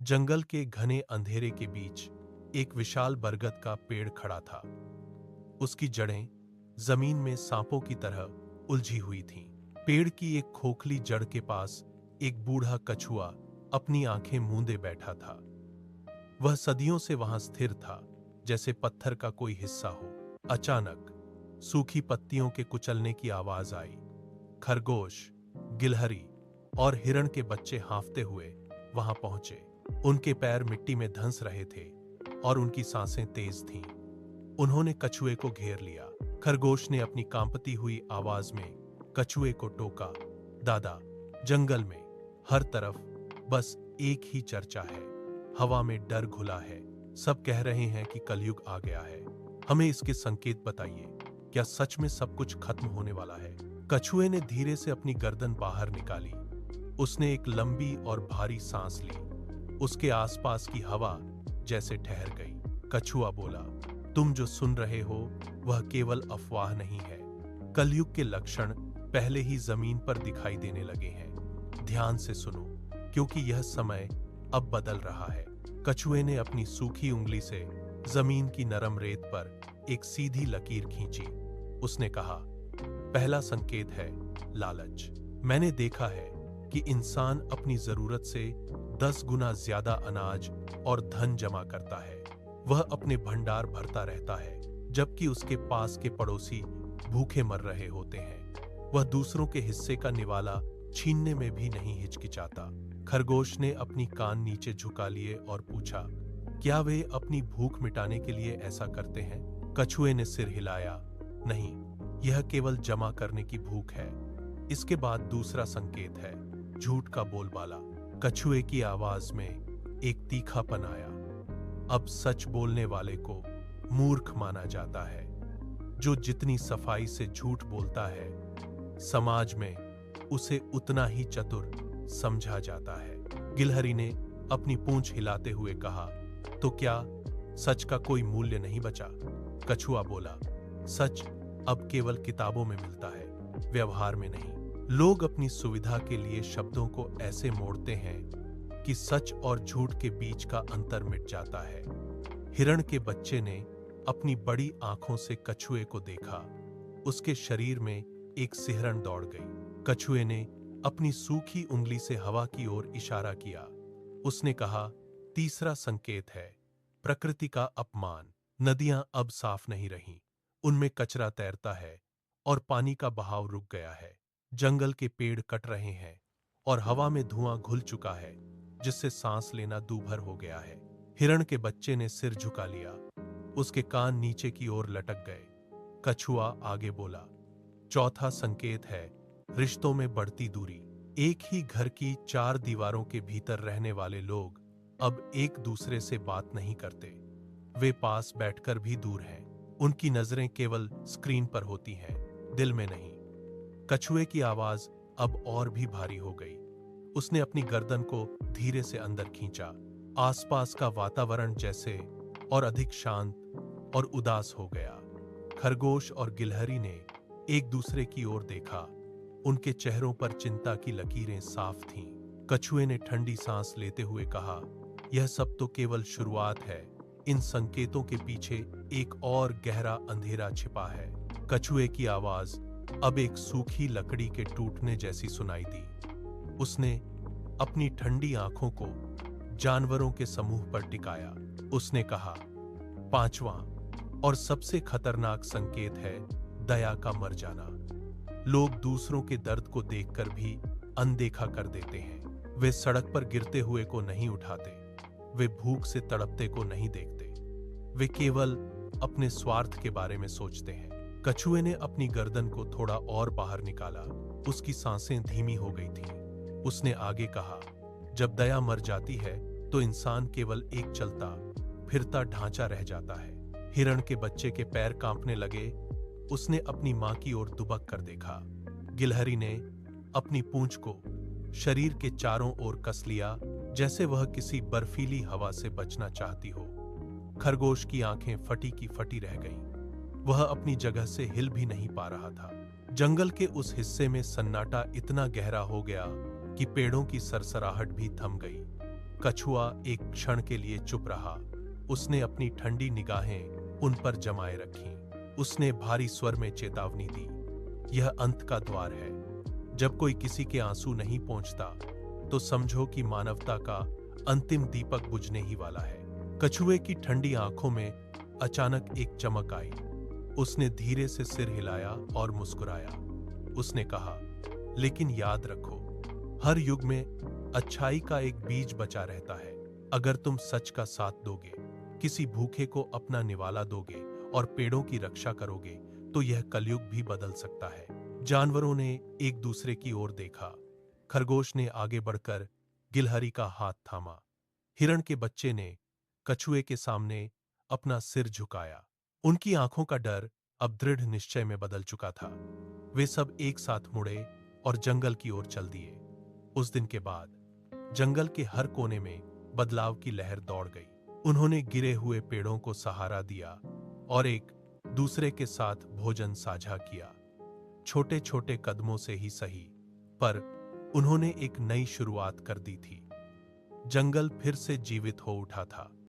जंगल के घने अंधेरे के बीच एक विशाल बरगद का पेड़ खड़ा था। उसकी जड़ें जमीन में सांपों की तरह उलझी हुई थीं। पेड़ की एक खोखली जड़ के पास एक बूढ़ा कछुआ अपनी आंखें मूंदे बैठा था। वह सदियों से वहां स्थिर था, जैसे पत्थर का कोई हिस्सा हो। अचानक सूखी पत्तियों के कुचलने की आवाज आई। खरगोश, गिलहरी और हिरण के बच्चे हांफते हुए वहां पहुंचे। उनके पैर मिट्टी में धंस रहे थे और उनकी सांसें तेज थीं। उन्होंने कछुए को घेर लिया। खरगोश ने अपनी कांपती हुई आवाज में कछुए को टोका, दादा, जंगल में हर तरफ बस एक ही चर्चा है। हवा में डर घुला है। सब कह रहे हैं कि कलयुग आ गया है। हमें इसके संकेत बताइए। क्या सच में सब कुछ खत्म होने वाला है? कछुए ने धीरे से अपनी गर्दन बाहर निकाली। उसने एक लंबी और भारी सांस ली। उसके आसपास की हवा जैसे ठहर गई। कछुआ बोला, तुम जो सुन रहे हो वह केवल अफवाह नहीं है। कलयुग के लक्षण पहले ही जमीन पर दिखाई देने लगे हैं। ध्यान से सुनो, क्योंकि यह समय अब बदल रहा है। कछुए ने अपनी सूखी उंगली से जमीन की नरम रेत पर एक सीधी लकीर खींची। उसने कहा, पहला संकेत है लालच। मैंने देखा है कि इंसान अपनी जरूरत से 10 गुना ज्यादा अनाज और धन जमा करता है। वह अपने भंडार भरता रहता है, जबकि उसके पास के पड़ोसी भूखे मर रहे होते हैं। वह दूसरों के हिस्से का निवाला छीनने में भी नहीं हिचकिचाता। खरगोश ने अपनी कान नीचे झुका लिए और पूछा, क्या वे अपनी भूख मिटाने के लिए ऐसा करते हैं? कछुए ने सिर हिलाया, नहीं, यह केवल जमा करने की भूख है। इसके बाद दूसरा संकेत है झूठ का बोलबाला। कछुए की आवाज में एक तीखापन आया। अब सच बोलने वाले को मूर्ख माना जाता है। जो जितनी सफाई से झूठ बोलता है, समाज में उसे उतना ही चतुर समझा जाता है। गिलहरी ने अपनी पूंछ हिलाते हुए कहा, तो क्या सच का कोई मूल्य नहीं बचा? कछुआ बोला, सच अब केवल किताबों में मिलता है, व्यवहार में नहीं। लोग अपनी सुविधा के लिए शब्दों को ऐसे मोड़ते हैं कि सच और झूठ के बीच का अंतर मिट जाता है। हिरण के बच्चे ने अपनी बड़ी आंखों से कछुए को देखा। उसके शरीर में एक सिहरन दौड़ गई। कछुए ने अपनी सूखी उंगली से हवा की ओर इशारा किया। उसने कहा, तीसरा संकेत है प्रकृति का अपमान। नदियां अब साफ नहीं रहीं, उनमें कचरा तैरता है और पानी का बहाव रुक गया है। जंगल के पेड़ कट रहे हैं और हवा में धुआं घुल चुका है, जिससे सांस लेना दूभर हो गया है। हिरण के बच्चे ने सिर झुका लिया। उसके कान नीचे की ओर लटक गए। कछुआ आगे बोला, चौथा संकेत है रिश्तों में बढ़ती दूरी। एक ही घर की 4 दीवारों के भीतर रहने वाले लोग अब एक दूसरे से बात नहीं करते। वे पास बैठकर भी दूर हैं। उनकी नजरें केवल स्क्रीन पर होती हैं, दिल में नहीं। कछुए की आवाज अब और भी भारी हो गई। उसने अपनी गर्दन को धीरे से अंदर खींचा। आसपास का वातावरण जैसे और अधिक शांत और उदास हो गया। खरगोश और गिलहरी ने एक दूसरे की ओर देखा। उनके चेहरों पर चिंता की लकीरें साफ थीं। कछुए ने ठंडी सांस लेते हुए कहा, यह सब तो केवल शुरुआत है। इन संकेतों के पीछे एक और गहरा अंधेरा छिपा है। कछुए की आवाज अब एक सूखी लकड़ी के टूटने जैसी सुनाई दी। उसने अपनी ठंडी आंखों को जानवरों के समूह पर टिकाया। उसने कहा, पांचवां और सबसे खतरनाक संकेत है दया का मर जाना। लोग दूसरों के दर्द को देखकर भी अनदेखा कर देते हैं। वे सड़क पर गिरते हुए को नहीं उठाते। वे भूख से तड़पते को नहीं देखते। वे केवल अपने स्वार्थ के बारे में सोचते हैं। कछुए ने अपनी गर्दन को थोड़ा और बाहर निकाला। उसकी सांसें धीमी हो गई थीं। उसने आगे कहा, जब दया मर जाती है तो इंसान केवल एक चलता फिरता ढांचा रह जाता है। हिरण के बच्चे के पैर कांपने लगे। उसने अपनी मां की ओर दुबक कर देखा। गिलहरी ने अपनी पूंछ को शरीर के चारों ओर कस लिया, जैसे वह किसी बर्फीली हवा से बचना चाहती हो। खरगोश की आंखें फटी की फटी रह गईं। वह अपनी जगह से हिल भी नहीं पा रहा था। जंगल के उस हिस्से में सन्नाटा इतना गहरा हो गया कि पेड़ों की सरसराहट भी थम गई। कछुआ एक क्षण के लिए चुप रहा। उसने अपनी ठंडी निगाहें उन पर जमाए रखीं। उसने भारी स्वर में चेतावनी दी, यह अंत का द्वार है। जब कोई किसी के आंसू नहीं पहुंचता तो समझो कि मानवता का अंतिम दीपक बुझने ही वाला है। कछुए की ठंडी आंखों में अचानक एक चमक आई। उसने धीरे से सिर हिलाया और मुस्कुराया। उसने कहा, लेकिन याद रखो, हर युग में अच्छाई का एक बीज बचा रहता है। अगर तुम सच का साथ दोगे, किसी भूखे को अपना निवाला दोगे और पेड़ों की रक्षा करोगे, तो यह कलयुग भी बदल सकता है। जानवरों ने एक दूसरे की ओर देखा। खरगोश ने आगे बढ़कर गिलहरी का हाथ थामा। हिरण के बच्चे ने कछुए के सामने अपना सिर झुकाया। उनकी आंखों का डर अब दृढ़ निश्चय में बदल चुका था। वे सब एक साथ मुड़े और जंगल की ओर चल दिए। उस दिन के बाद जंगल के हर कोने में बदलाव की लहर दौड़ गई। उन्होंने गिरे हुए पेड़ों को सहारा दिया और एक दूसरे के साथ भोजन साझा किया। छोटे छोटे कदमों से ही सही, पर उन्होंने एक नई शुरुआत कर दी थी। जंगल फिर से जीवित हो उठा था।